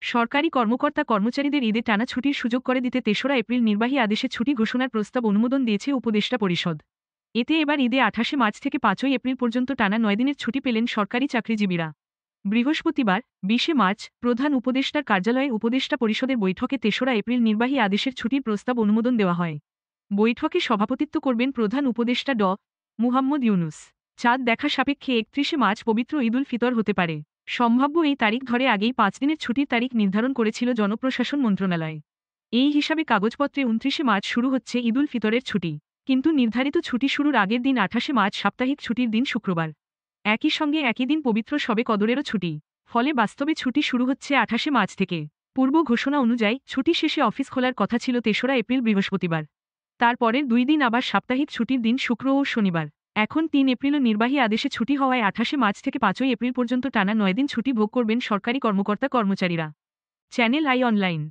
সরকারি কর্মকর্তা কর্মচারীদের ঈদে টানা ছুটির সুযোগ করে দিতে ৩রা এপ্রিল নির্বাহী আদেশে ছুটি ঘোষণার প্রস্তাব অনুমোদন দিয়েছে উপদেষ্টা পরিষদ। এতে এবার ঈদে ২৮ মার্চ থেকে ৫ এপ্রিল পর্যন্ত টানা ৯ দিনের ছুটি পেলেন সরকারি চাকরিজীবীরা। বৃহস্পতিবার ২০ মার্চ প্রধান উপদেষ্টার কার্যালয়ে উপদেষ্টা পরিষদের বৈঠকে ৩রা এপ্রিল নির্বাহী আদেশের ছুটির প্রস্তাব অনুমোদন দেওয়া হয়। বৈঠকে সভাপতিত্ব করবেন প্রধান উপদেষ্টা মুহাম্মদ ইউনুস। চাঁদ দেখা সাপেক্ষে ৩১ মার্চ পবিত্র ঈদুল ফিতর হতে পারে। সম্ভাব্য এই তারিখ ধরে আগেই ৫ দিনের ছুটির তারিখ নির্ধারণ করেছিল জনপ্রশাসন মন্ত্রণালয়। এই হিসাবে কাগজপত্রে ২৯ মার্চ শুরু হচ্ছে ঈদুল ফিতরের ছুটি, কিন্তু নির্ধারিত ছুটি শুরুর আগের দিন ২৮ মার্চ সাপ্তাহিক ছুটির দিন শুক্রবার। একই সঙ্গে একই দিন পবিত্র শবে কদরেরও ছুটি। ফলে বাস্তবে ছুটি শুরু হচ্ছে ২৮ মার্চ থেকে। পূর্ব ঘোষণা অনুযায়ী ছুটি শেষে অফিস খোলার কথা ছিল ৩রা এপ্রিল বৃহস্পতিবার। তারপরের ২ দিন আবার সাপ্তাহিক ছুটির দিন শুক্র ও শনিবার। এখন ৩ এপ্রিলও নির্বাহী আদেশে ছুটি হওয়ায় ২৮ মার্চ থেকে ৫ এপ্রিল পর্যন্ত টানা ৯ দিন ছুটি ভোগ করবেন সরকারি কর্মকর্তা কর্মচারীরা। Channel I online.